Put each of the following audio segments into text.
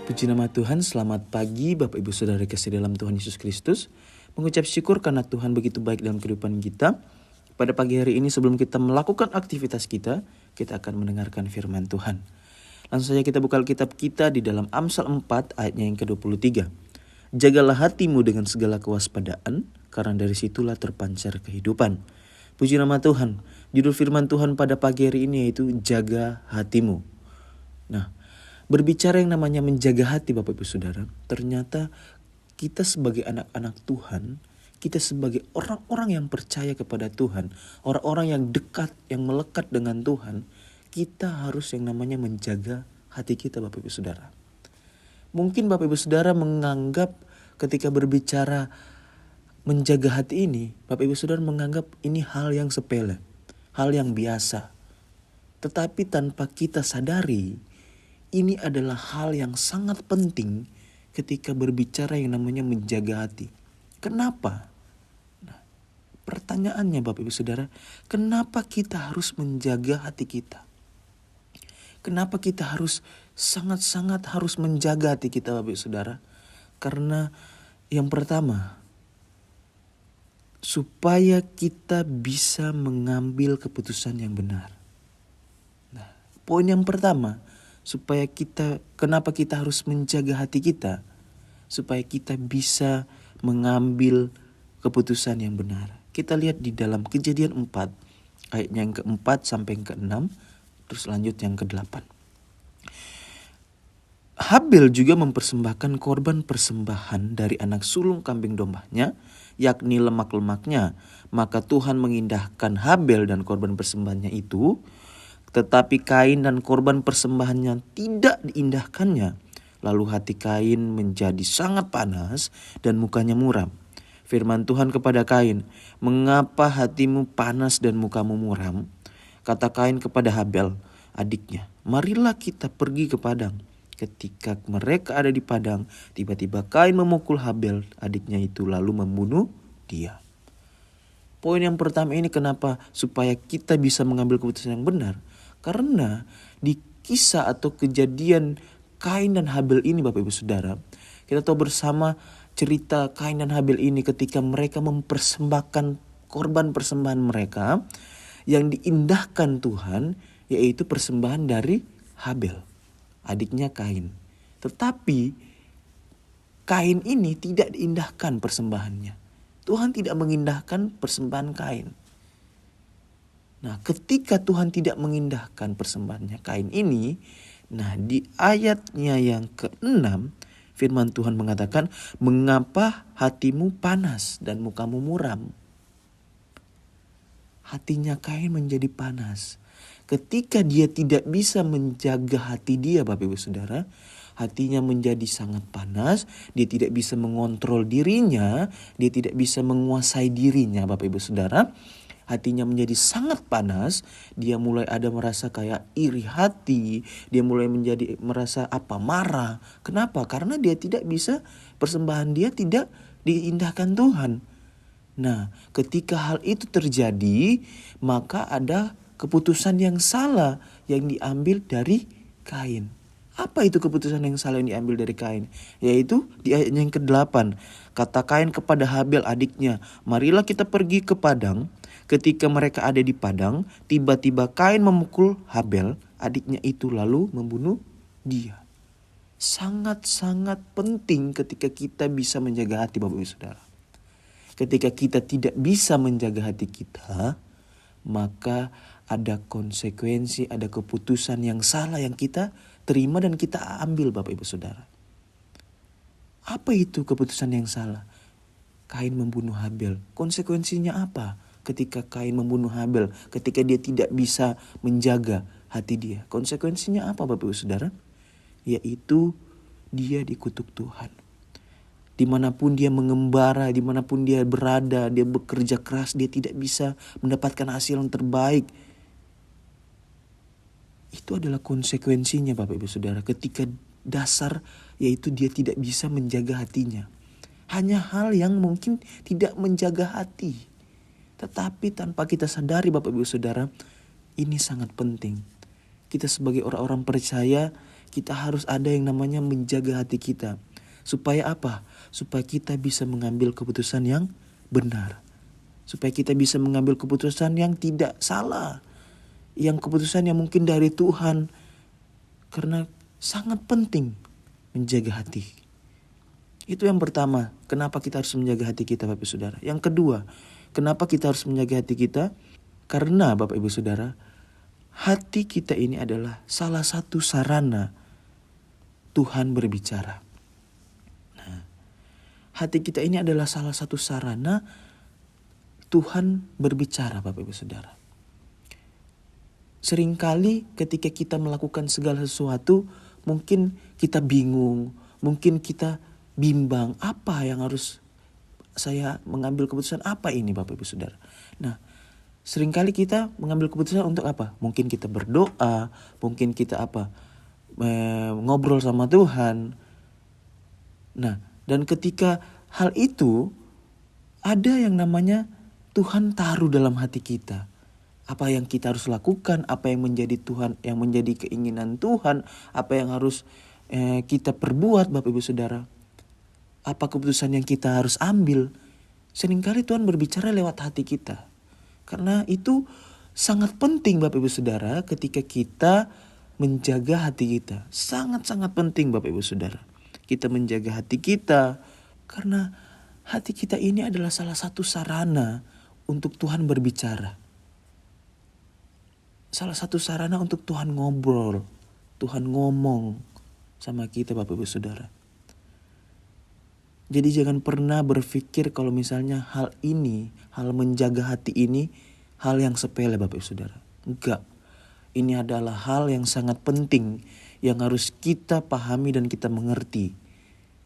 Puji nama Tuhan, selamat pagi Bapak Ibu Saudara kasih dalam Tuhan Yesus Kristus. Mengucap syukur karena Tuhan begitu baik dalam kehidupan kita. Pada pagi hari ini sebelum kita melakukan aktivitas kita akan mendengarkan firman Tuhan. Langsung saja kita buka Alkitab kita di dalam Amsal 4 ayatnya yang ke-23. Jagalah hatimu dengan segala kewaspadaan, karena dari situlah terpancar kehidupan. Puji nama Tuhan, judul firman Tuhan pada pagi hari ini yaitu jaga hatimu. Nah, berbicara yang namanya menjaga hati Bapak Ibu Saudara, ternyata kita sebagai anak-anak Tuhan, kita sebagai orang-orang yang percaya kepada Tuhan, orang-orang yang dekat, yang melekat dengan Tuhan, kita harus yang namanya menjaga hati kita Bapak Ibu Saudara. Mungkin Bapak Ibu Saudara menganggap ketika berbicara menjaga hati ini, Bapak Ibu Saudara menganggap ini hal yang sepele, hal yang biasa. Tetapi tanpa kita sadari, ini adalah hal yang sangat penting ketika berbicara yang namanya menjaga hati. Kenapa? Nah, pertanyaannya Bapak Ibu Saudara, kenapa kita harus menjaga hati kita? Kenapa kita harus sangat-sangat harus menjaga hati kita Bapak Ibu Saudara? Karena yang pertama, supaya kita bisa mengambil keputusan yang benar. Nah, poin yang pertama, kenapa kita harus menjaga hati kita? Supaya kita bisa mengambil keputusan yang benar. Kita lihat di dalam Kejadian 4, ayat yang ke-4 sampai yang ke-6, terus lanjut yang ke-8. Habel juga mempersembahkan korban persembahan dari anak sulung kambing dombanya, yakni lemak-lemaknya. Maka Tuhan mengindahkan Habel dan korban persembahannya itu, tetapi Kain dan korban persembahannya tidak diindahkannya. Lalu hati Kain menjadi sangat panas dan mukanya muram. Firman Tuhan kepada Kain, "Mengapa hatimu panas dan mukamu muram?" Kata Kain kepada Habel, adiknya, "Marilah kita pergi ke padang." Ketika mereka ada di padang, tiba-tiba Kain memukul Habel, adiknya itu, lalu membunuh dia. Poin yang pertama ini kenapa? Supaya kita bisa mengambil keputusan yang benar. Karena di kisah atau kejadian Kain dan Habel ini Bapak Ibu Saudara, kita tahu bersama cerita Kain dan Habel ini ketika mereka mempersembahkan korban persembahan mereka yang diindahkan Tuhan, yaitu persembahan dari Habel, adiknya Kain. Tetapi Kain ini tidak diindahkan persembahannya. Tuhan tidak mengindahkan persembahan Kain. Nah, ketika Tuhan tidak mengindahkan persembahannya Kain ini, nah di ayatnya yang ke-6, firman Tuhan mengatakan, "Mengapa hatimu panas dan mukamu muram?" Hatinya Kain menjadi panas. Ketika dia tidak bisa menjaga hati dia Bapak Ibu Saudara, hatinya menjadi sangat panas, dia tidak bisa mengontrol dirinya, dia tidak bisa menguasai dirinya Bapak Ibu Saudara. Hatinya menjadi sangat panas, dia mulai ada merasa kayak iri hati, dia mulai merasa marah. Kenapa? Karena dia tidak bisa, persembahan dia tidak diindahkan Tuhan. Nah, ketika hal itu terjadi, maka ada keputusan yang salah yang diambil dari Kain. Apa itu keputusan yang salah yang diambil dari Kain? Yaitu di ayat yang ke-8. Kata Kain kepada Habel adiknya, "Marilah kita pergi ke padang." Ketika mereka ada di padang, tiba-tiba Kain memukul Habel, adiknya itu, lalu membunuh dia. Sangat-sangat penting ketika kita bisa menjaga hati Bapak Ibu Saudara. Ketika kita tidak bisa menjaga hati kita, maka ada konsekuensi, ada keputusan yang salah yang kita terima dan kita ambil Bapak Ibu Saudara. Apa itu keputusan yang salah? Kain membunuh Habel. Konsekuensinya apa? Ketika Kain membunuh Habel, ketika dia tidak bisa menjaga hati dia, konsekuensinya apa Bapak Ibu Saudara? Yaitu dia dikutuk Tuhan. Dimanapun dia mengembara, dimanapun dia berada, dia bekerja keras, dia tidak bisa mendapatkan hasil yang terbaik. Itu adalah konsekuensinya Bapak Ibu Saudara, ketika dasar yaitu dia tidak bisa menjaga hatinya. Hanya hal yang mungkin tidak menjaga hati. Tetapi tanpa kita sadari Bapak Ibu Saudara, ini sangat penting. Kita sebagai orang-orang percaya, Kita harus ada yang namanya menjaga hati kita. Supaya apa? Supaya kita bisa mengambil keputusan yang benar. Supaya kita bisa mengambil keputusan yang tidak salah. Yang keputusan yang mungkin dari Tuhan. Karena sangat penting menjaga hati. Itu yang pertama. Kenapa kita harus menjaga hati kita, Bapak Ibu Saudara? Yang kedua, kenapa kita harus menjaga hati kita? Karena Bapak Ibu Saudara, hati kita ini adalah salah satu sarana Tuhan berbicara. Nah, hati kita ini adalah salah satu sarana Tuhan berbicara, Bapak Ibu Saudara. Seringkali ketika kita melakukan segala sesuatu, mungkin kita bingung, mungkin kita bimbang, apa yang harus saya mengambil keputusan apa ini, Bapak Ibu Saudara. Nah, seringkali kita mengambil keputusan untuk apa? Mungkin kita berdoa, mungkin kita ngobrol sama Tuhan. Nah, dan ketika hal itu ada yang namanya Tuhan taruh dalam hati kita. Apa yang kita harus lakukan, apa yang menjadi Tuhan, yang menjadi keinginan Tuhan, apa yang harus kita perbuat, Bapak Ibu Saudara. Apa keputusan yang kita harus ambil. Seringkali Tuhan berbicara lewat hati kita. Karena itu sangat penting, Bapak Ibu Saudara, ketika kita menjaga hati kita. Sangat-sangat penting, Bapak Ibu Saudara. Kita menjaga hati kita. Karena hati kita ini adalah salah satu sarana untuk Tuhan berbicara. Salah satu sarana untuk Tuhan ngobrol. Tuhan ngomong sama kita, Bapak Ibu Saudara. Jadi jangan pernah berpikir kalau misalnya hal ini, hal menjaga hati ini, hal yang sepele, Bapak Ibu Saudara. Enggak. Ini adalah hal yang sangat penting yang harus kita pahami dan kita mengerti.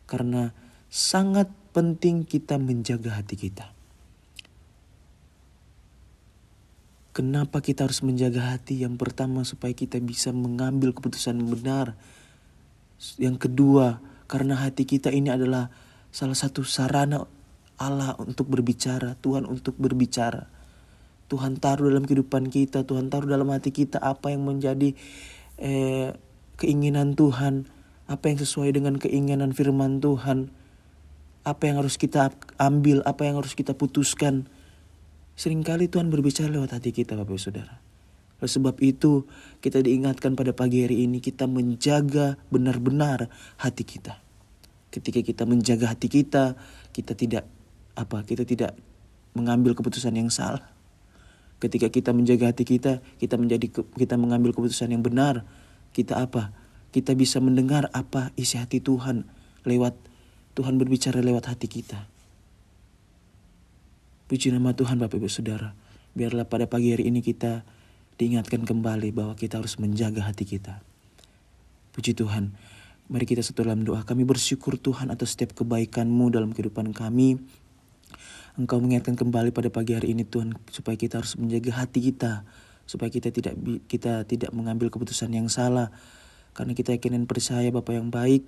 Karena sangat penting kita menjaga hati kita. Kenapa kita harus menjaga hati? Yang pertama, supaya kita bisa mengambil keputusan yang benar. Yang kedua, karena hati kita ini adalah salah satu sarana Allah untuk berbicara, Tuhan untuk berbicara. Tuhan taruh dalam kehidupan kita, Tuhan taruh dalam hati kita apa yang menjadi keinginan Tuhan, apa yang sesuai dengan keinginan firman Tuhan, apa yang harus kita ambil, apa yang harus kita putuskan. Seringkali Tuhan berbicara lewat hati kita, Bapak Ibu Saudara. Oleh sebab itu, kita diingatkan pada pagi hari ini kita menjaga benar-benar hati kita. Ketika kita menjaga hati kita, kita tidak mengambil keputusan yang salah. Ketika kita menjaga hati kita, kita mengambil keputusan yang benar. Kita bisa mendengar apa isi hati Tuhan lewat Tuhan berbicara lewat hati kita. Puji nama Tuhan, Bapak Ibu Saudara. Biarlah pada pagi hari ini kita diingatkan kembali bahwa kita harus menjaga hati kita. Puji Tuhan. Mari kita satu dalam doa. Kami bersyukur Tuhan atas setiap kebaikan-Mu dalam kehidupan kami. Engkau mengingatkan kembali pada pagi hari ini Tuhan, supaya kita harus menjaga hati kita, supaya kita tidak mengambil keputusan yang salah. Karena kita yakin dan percaya Bapa yang baik,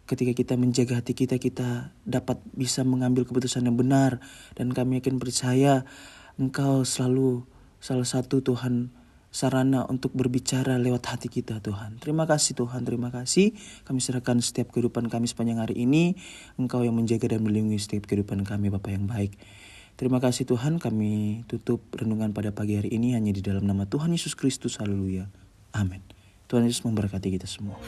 ketika kita menjaga hati kita, kita dapat bisa mengambil keputusan yang benar. Dan kami yakin percaya Engkau selalu salah satu Tuhan sarana untuk berbicara lewat hati kita, Tuhan. Terima kasih Tuhan, terima kasih. Kami serahkan setiap kehidupan kami sepanjang hari ini. Engkau yang menjaga dan melindungi setiap kehidupan kami, Bapa yang baik. Terima kasih Tuhan, kami tutup renungan pada pagi hari ini hanya di dalam nama Tuhan Yesus Kristus. Haleluya. Amin. Tuhan Yesus memberkati kita semua.